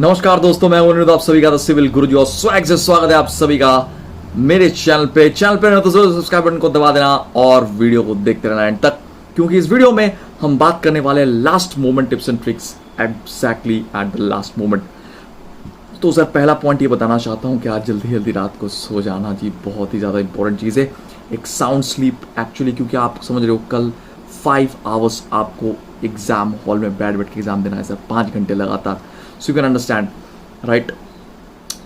नमस्कार दोस्तों, मैं हूं आप सभी का द सिविल गुरुजी और स्वैग से स्वागत है आप सभी का मेरे चैनल पे ना तो जरूर सब्सक्राइब बटन को दबा देना और वीडियो को देखते रहना एंड तक, क्योंकि इस वीडियो में हम बात करने वाले हैं last moment tips and tricks exactly at the last moment. तो सर पहला पॉइंट ये बताना चाहता हूँ कि आज जल्दी जल्दी रात को सो जाना जी बहुत ही ज़्यादा इंपॉर्टेंट चीज़ है, एक साउंड स्लीप एक्चुअली, क्योंकि आप समझ रहे हो कल 5 आवर्स आपको एग्जाम हॉल में बैठ के एग्जाम देना है सर, 5 घंटे लगातार। So you can understand right,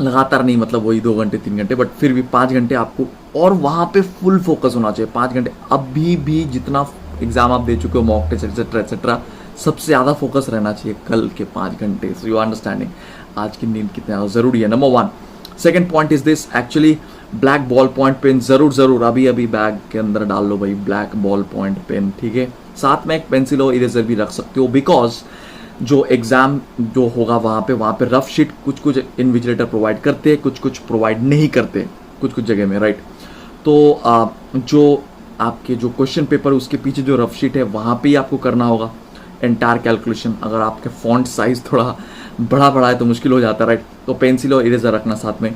लगातार नहीं मतलब वही 2 घंटे 3 घंटे, बट फिर भी 5 घंटे आपको, और वहाँ पे फुल फोकस होना चाहिए 5 घंटे। अभी भी जितना एग्जाम आप दे चुके हो, मॉक टेस्ट एक्सेट्रा एक्सेट्रा, सबसे ज़्यादा फोकस रहना चाहिए कल के 5 घंटे। सो यू अंडरस्टैंडिंग आज की नींद कितनी ज़्यादा ज़रूरी है, number 1। Second point is this, actually black ball point pen ज़रूर अभी बैग के अंदर डाल लो भाई, ब्लैक बॉल पॉइंट पेन, ठीक है। साथ में एक पेंसिल और इरेजर भी रख सकते हो, बिकॉज जो एग्ज़ाम जो होगा वहाँ पे रफ शीट कुछ इन्विजिलेटर प्रोवाइड करते हैं, कुछ प्रोवाइड नहीं करते कुछ जगह में, राइट। तो जो आपके जो क्वेश्चन पेपर उसके पीछे जो रफ शीट है वहाँ पे ही आपको करना होगा एंटायर कैलकुलेशन। अगर आपके फॉन्ट साइज थोड़ा बड़ा है तो मुश्किल हो जाता है, राइट। तो पेंसिल और इरेजर रखना साथ में,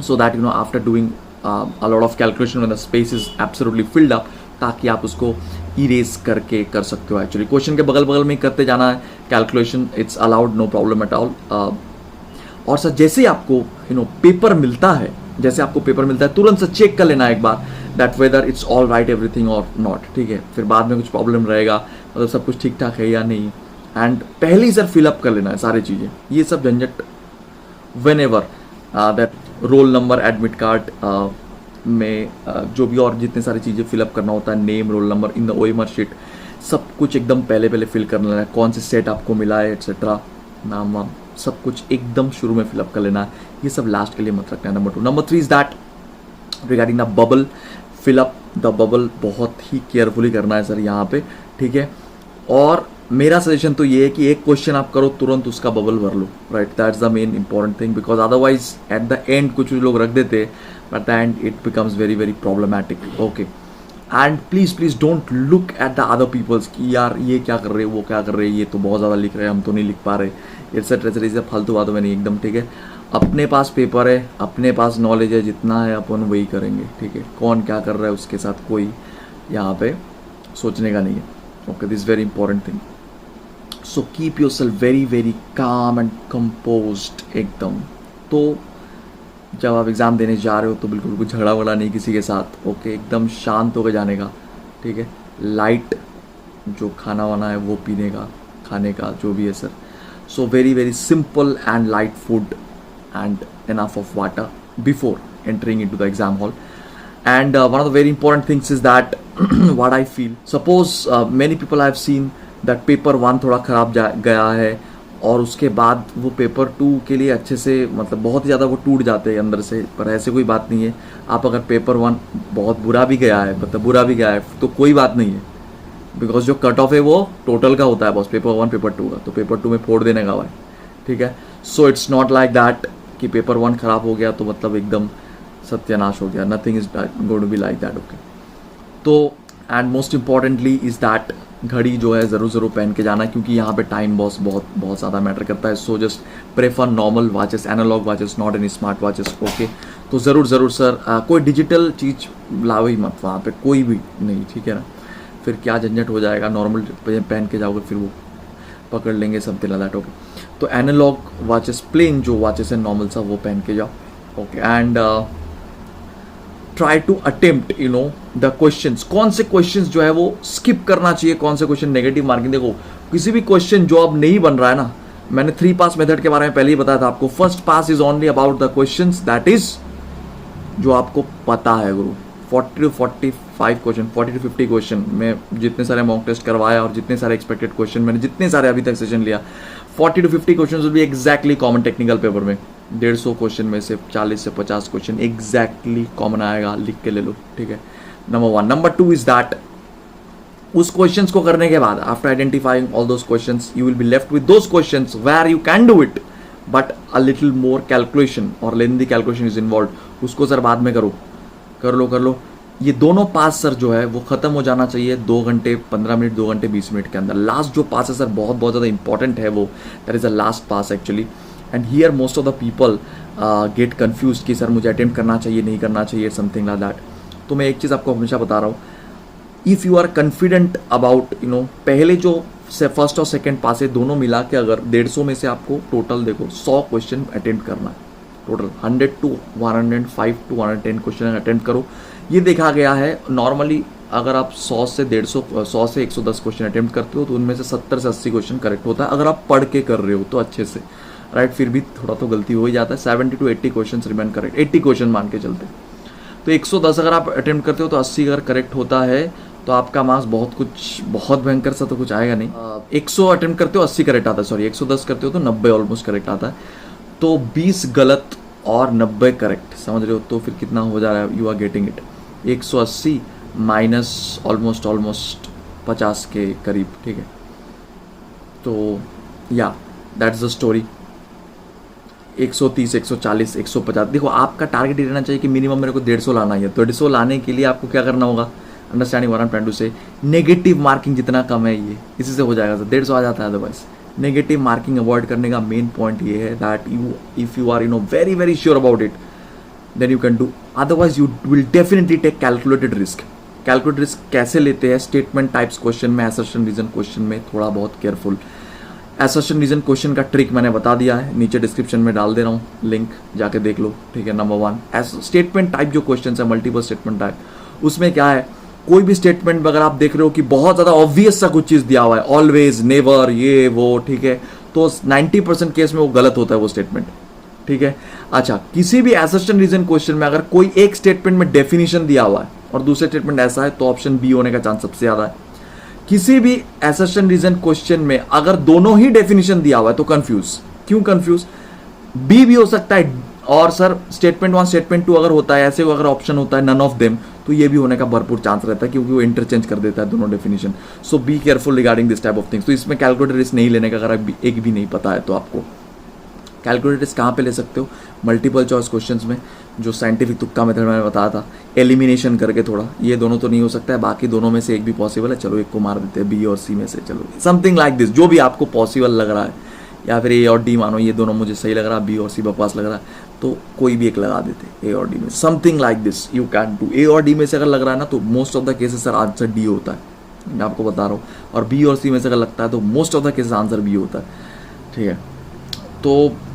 so that you know after doing a lot of calculation when the space is absolutely filled up, ताकि आप उसको इरेज करके कर सकते हो। एक्चुअली क्वेश्चन के बगल में करते जाना है calculation, it's allowed, no problem at all. और सर जैसे ही आपको पेपर मिलता है, तुरंत से चेक कर लेना एक बार that whether it's all right everything और नॉट, ठीक है। फिर बाद में कुछ प्रॉब्लम रहेगा, मतलब सब कुछ ठीक ठाक है या नहीं, एंड पहले ही सर फिलअप कर लेना है सारी चीज़ें। ये सब झंझट when ever that roll number, admit card में जो भी और जितने सारी चीज़ें फिलअप करना होता है, name, roll number in the OMR sheet, सब कुछ एकदम पहले फिल कर लेना है। कौन से सेट आपको मिला है एक्सेट्रा, नाम वाम सब कुछ एकदम शुरू में फिलअप कर लेना है, ये सब लास्ट के लिए मत रखना है। Number 2। Number 3 is that regarding the bubble, fill up the bubble बहुत ही केयरफुली करना है सर यहाँ पे, ठीक है। और मेरा सजेशन तो ये है कि एक क्वेश्चन आप करो, तुरंत उसका बबल भर लो, right. That's the main important thing, because otherwise at the end कुछ लोग रख देते, but the end it becomes very problematic, okay. And please don't look at the other peoples कि यार ये क्या कर रहे हैं, वो क्या कर रहे हैं, ये तो बहुत ज़्यादा लिख रहे हैं, हम तो नहीं लिख पा रहे, एक्सेट्रा फालतू बातों में नहीं, एकदम ठीक है। अपने पास पेपर है, अपने पास नॉलेज है, जितना है अपन वही करेंगे, ठीक है। कौन क्या कर रहा है उसके साथ कोई यहाँ पे सोचने का नहीं है, okay. This very important thing, so keep your self very calm and composed एकदम। तो जब आप एग्ज़ाम देने जा रहे हो तो बिल्कुल कुछ झगड़ा वगड़ा नहीं किसी के साथ, ओके। एकदम शांत होकर जाने का, ठीक है। लाइट जो खाना वाना है वो पीने का, खाने का जो भी है sir, so very simple and light food and enough of water before entering into the exam hall. And one of the very important things is that what I feel, suppose many people I have seen that paper 1 थोड़ा ख़राब गया है, और उसके बाद वो paper 2 के लिए अच्छे से, मतलब बहुत ही ज़्यादा वो टूट जाते हैं अंदर से, पर ऐसे कोई बात नहीं है। आप अगर पेपर 1 बहुत बुरा भी गया है, मतलब बुरा भी गया है, तो कोई बात नहीं है, बिकॉज जो कट ऑफ है वो टोटल का होता है बॉस, पेपर 1 पेपर 2 का, तो पेपर 2 में फोड़ देने का भाई, ठीक है। So it's not like that कि पेपर 1 खराब हो गया तो मतलब एकदम सत्यानाश हो गया, nothing is going to be like that, okay. तो and most importantly is that घड़ी जो है ज़रूर पहन के जाना, क्योंकि यहाँ पे टाइम बॉस बहुत ज़्यादा मैटर करता है। So just prefer normal watches, analogue watches, not any smart watches, okay. तो ज़रूर सर कोई डिजिटल चीज़ लाओ ही मत वहाँ पे, कोई भी नहीं, ठीक है ना। फिर क्या झंझट हो जाएगा, नॉर्मल पहन के जाओगे फिर वो पकड़ लेंगे सब दिला दैट, ओके। तो एनालॉग वॉचेस, प्लेन जो वॉचेस है नॉर्मल सा, वो पहन के जाओ, okay. And try to attempt the questions, कौन से क्वेश्चंस जो है वो स्किप करना चाहिए, कौन से क्वेश्चन नेगेटिव मार्किंग। देखो किसी भी क्वेश्चन जो अब नहीं बन रहा है ना, मैंने 3 पास मेथड के बारे में पहले ही बताया था आपको। First pass is only about the questions that is जो आपको पता है गुरु। 40 to 45 क्वेश्चन, 40 to 50 क्वेश्चन में जितने सारे मॉक टेस्ट करवाया और जितने सारे एक्सपेक्टेड क्वेश्चन मैंने जितने सारे अभी तक सेशन लिया, 40 to 50 question will be exactly common technical paper में। 150 क्वेश्चन में से 40 से 50 क्वेश्चन एग्जैक्टली कॉमन आएगा, लिख के ले लो, ठीक है। नंबर 1। नंबर 2 इज दैट उस क्वेश्चंस को करने के बाद, after identifying all those questions, you will be left with those questions where you can do it, but a little more calculation और लेंथी कैलकुलेशन इज इन्वॉल्व। उसको sir बाद में कर लो। ये दोनों पास सर जो है वो खत्म हो जाना चाहिए 2 घंटे 15 मिनट, 2 घंटे 20 मिनट के अंदर। लास्ट जो पास है सर बहुत ज़्यादा इंपॉर्टेंट है, वो that is the last pass actually. And here most of the people get confuse कि सर मुझे अटेम्प्ट करना चाहिए नहीं करना चाहिए समथिंग लाइक दैट। तो मैं एक चीज़ आपको हमेशा बता रहा हूँ, if you are confident about पहले जो से फर्स्ट और सेकंड पास है दोनों मिला के अगर 150 में से आपको टोटल देखो 100 क्वेश्चन अटेम्प्ट करना है, total 100 to 105 to 110 question attempt करो। ये देखा गया है नॉर्मली अगर आप 100 से 110 क्वेश्चन अटेम्प्ट करते हो तो उनमें से 70 से 80 क्वेश्चन करेक्ट होता है, अगर आप पढ़ के कर रहे हो तो अच्छे से, राइट। फिर भी थोड़ा तो गलती हो ही जाता है, 70 to 80 question remain correct, 80 question मान के चलते। तो 110 अगर आप अटेम्प्ट करते हो तो 80 अगर करेक्ट होता है तो आपका मार्क्स बहुत भयंकर सा तो कुछ आएगा नहीं। 100 अटेम्प्ट करते हो 80 करेक्ट आता है, सॉरी 110 करते हो तो 90 ऑलमोस्ट करेक्ट आता है। तो 20 गलत और 90 करेक्ट, समझ रहे हो, तो फिर कितना हो जा रहा है, you are getting it, 180 minus almost 50 के करीब, ठीक है। तो या दैट्स द स्टोरी। 130, 140, 150, देखो आपका टारगेट ये रहना चाहिए कि मिनिमम मेरे को 150 लाना है। 150 लाने के लिए आपको क्या करना होगा, understanding what I am trying to say, negative marking जितना कम है ये इसी से हो जाएगा, सर 150 आ जाता है। अदरवाइज नेगेटिव मार्किंग अवॉइड करने का मेन पॉइंट ये है that if you are very very sure about it then you can do, otherwise you will definitely take calculated risk. Calculated risk कैसे लेते हैं, स्टेटमेंट टाइप्स क्वेश्चन में, assertion reason question में थोड़ा बहुत केयरफुल। असर्शन रीजन क्वेश्चन का trick मैंने बता दिया है, नीचे डिस्क्रिप्शन में डाल दे रहा हूँ, लिंक जाके देख लो, ठीक है। नंबर 1 स्टेटमेंट टाइप जो क्वेश्चन है, मल्टीपल स्टेटमेंट टाइप, उसमें क्या है, कोई भी स्टेटमेंट अगर आप देख रहे हो कि बहुत ज़्यादा ऑब्वियस सा कुछ चीज़ दिया हुआ है, ऑलवेज, नेवर, ये वो, ठीक है, तो 90% केस में वो गलत होता है वो स्टेटमेंट, ठीक है। अच्छा, किसी भी असर्शन रीजन क्वेश्चन में अगर कोई एक स्टेटमेंट में डेफिनेशन दिया हुआ है और दूसरे स्टेटमेंट ऐसा है तो ऑप्शन बी होने का चांस सबसे ज़्यादा है। किसी भी असर्शन रीजन क्वेश्चन में अगर दोनों ही डेफिनेशन दिया हुआ है तो कंफ्यूज, क्यों कंफ्यूज, बी भी हो सकता है, और सर स्टेटमेंट 1 स्टेटमेंट 2 अगर होता है, ऐसे अगर ऑप्शन होता है नन ऑफ देम, तो ये भी होने का भरपूर चांस रहता है क्योंकि वो इंटरचेंज कर देता है दोनों definition. So B careful regarding this type of things. तो इसमें कैलकुलेटेड रिस्क नहीं लेने का, अगर एक भी नहीं पता है तो आपको कैलकुलेटेड रिस्क कहाँ पे ले सकते हो, मल्टीपल चॉइस क्वेश्चंस में, जो साइंटिफिक तुक्का मेथड मैंने बताया था, एलिमिनेशन करके थोड़ा, ये दोनों तो नहीं हो सकता है, बाकी दोनों में से एक भी पॉसिबल है, चलो एक को मार देते हैं, बी और सी में से, चलो समथिंग लाइक दिस, जो भी आपको पॉसिबल लग रहा है, या फिर ए और डी मानो ये दोनों मुझे सही लग रहा है, बी और सी बकवास लग रहा है, तो कोई भी एक लगा देते ए और डी में, something like this you can do. A और डी में से अगर लग रहा है ना तो most of the cases sir answer D होता है, मैं आपको बता रहा हूँ, और बी और सी में से अगर लगता है तो most of the cases answer B होता है, ठीक है। तो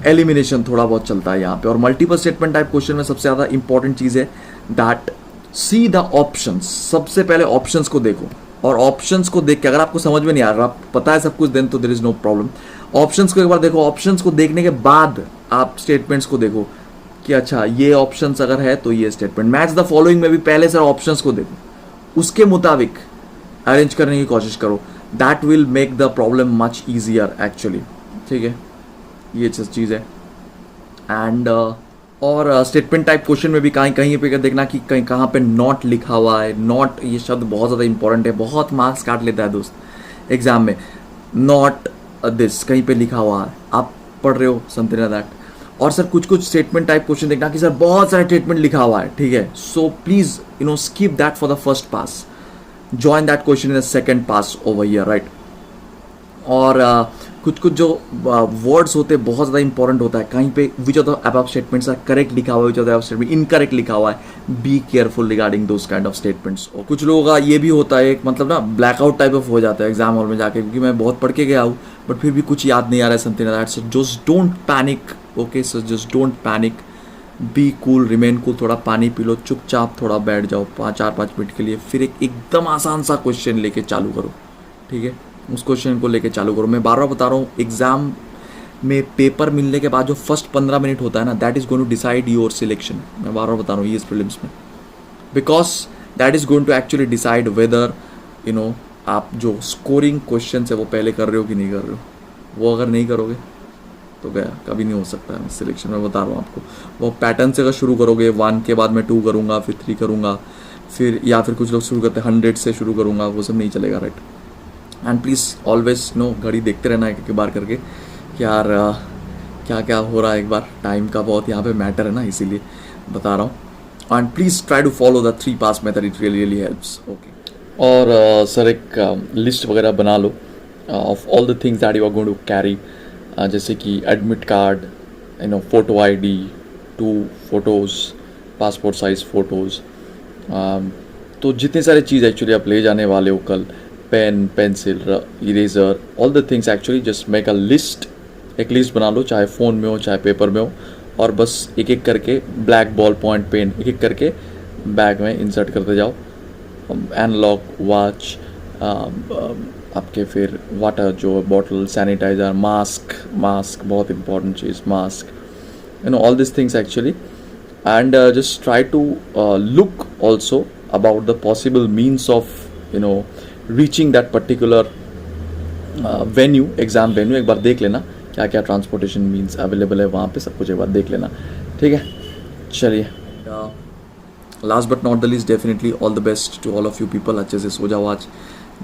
एलिमिनेशन थोड़ा बहुत चलता है यहाँ पे। और मल्टीपल स्टेटमेंट टाइप क्वेश्चन में सबसे ज़्यादा इंपॉर्टेंट चीज़ है दैट सी द ऑप्शंस, सबसे पहले ऑप्शंस को देखो, और ऑप्शंस को देख के अगर आपको समझ में नहीं आ रहा, आप पता है सब कुछ, देन तो there is no problem. Options को एक बार देखो, ऑप्शंस को देखने के बाद आप स्टेटमेंट्स को देखो कि अच्छा ये ऑप्शंस अगर है तो ये स्टेटमेंट, मैच द फॉलोइंग में भी पहले सर ऑप्शंस को देखो, उसके मुताबिक अरेंज करने की कोशिश करो, that will make the problem much easier actually, ठीक है, ये चीज़ है। एंड और स्टेटमेंट टाइप क्वेश्चन में भी कहीं कहीं पे देखना कि कहीं कहाँ पे नॉट लिखा हुआ है, नॉट ये शब्द बहुत ज़्यादा इंपॉर्टेंट है, बहुत मार्क्स काट लेता है दोस्त एग्जाम में, नॉट दिस कहीं पे लिखा हुआ है, आप पढ़ रहे हो समथिंग लाइक दैट। और सर कुछ स्टेटमेंट टाइप क्वेश्चन देखना कि सर बहुत सारे स्टेटमेंट लिखा हुआ है, ठीक है, so please skip that for the first pass, join that question in the second pass over here, right. और कुछ जो वर्ड्स होते हैं बहुत ज़्यादा इंपॉर्टेंट होता है, कहीं पे which of the above statements are correct लिखा हुआ है, which of the above statement incorrect लिखा हुआ है, be careful regarding those kind of statements. और कुछ लोगों का ये भी होता है, एक मतलब ना ब्लैकआउट टाइप ऑफ हो जाता है एग्जाम हॉल में जाके, क्योंकि मैं बहुत पढ़ के गया हूँ बट फिर भी कुछ याद नहीं आ रहा है, something like that. So just don't panic, okay, so just don't panic, be cool, remain cool, थोड़ा पानी पी लो, चुपचाप थोड़ा बैठ जाओ 4-5 मिनट के लिए, फिर एक एकदम आसान सा क्वेश्चन लेके चालू करो, ठीक है, उस क्वेश्चन को लेके चालू करो। मैं बार बार बता रहा हूँ, एग्जाम में पेपर मिलने के बाद जो फर्स्ट 15 मिनट होता है ना, that is going to decide your selection. मैं बार बार बता रहा हूँ ये इस प्रीलिम्स में, because that is going to actually decide whether आप जो स्कोरिंग क्वेश्चन है वो पहले कर रहे हो कि नहीं कर रहे हो। वो अगर नहीं करोगे तो गया, कभी नहीं हो सकता है सिलेक्शन में, बता रहा हूँ आपको। वो पैटर्न से अगर शुरू करोगे, 1 के बाद मैं 2 करूँगा, फिर 3 करूँगा, फिर या फिर कुछ लोग शुरू करते हैं 100 से शुरू करूँगा, वो सब नहीं चलेगा, राइट। एंड प्लीज़ ऑलवेज घड़ी देखते रहना है एक बार करके कि यार क्या क्या हो रहा है, एक बार टाइम का बहुत यहाँ पे मैटर है ना, इसीलिए बता रहा हूँ। And please try to follow the 3 pass method, it really helps, okay. और सर एक लिस्ट वगैरह बना लो of all the things that you are going to carry, जैसे कि admit card, photo ID, 2 photos, passport size photos. तो जितने सारे चीज़ एक्चुअली आप ले जाने वाले हो कल, pen, pencil, eraser, all the things actually just make a list. एक लिस्ट बना लो, चाहे फ़ोन में हो चाहे पेपर में हो, और बस एक एक करके ब्लैक बॉल पॉइंट पेन एक एक करके बैग में इंसर्ट करते जाओ. एनालॉग वॉच, आपके फिर वाटर जो बॉटल, सैनिटाइज़र, मास्क बहुत important cheese, mask, all these things actually. And just try to look also about the possible means of reaching that particular venue, exam venue. एक बार देख लेना क्या क्या ट्रांसपोर्टेशन मीन्स अवेलेबल है वहाँ पे, सब कुछ एक बार देख लेना. ठीक है, चलिए. Last but not the least, definitely all the best to all of you people. अच्छे से सो जाओ आज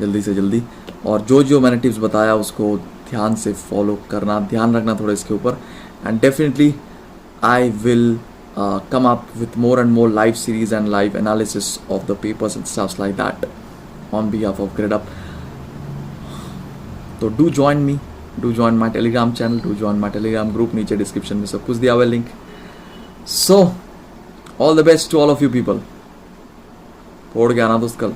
जल्दी से जल्दी, और जो मैंने टिप्स बताया उसको ध्यान से फॉलो करना, ध्यान रखना थोड़ा इसके ऊपर. And definitely I will come up with more and more live series and live analysis of the papers and stuff like that on behalf of GradeUp. So do join me, do join my Telegram channel, do join my Telegram group. नीचे description में सब कुछ दिया हुआ है link. So all the best to all of you people. पढ़ के आना दोस्त कल.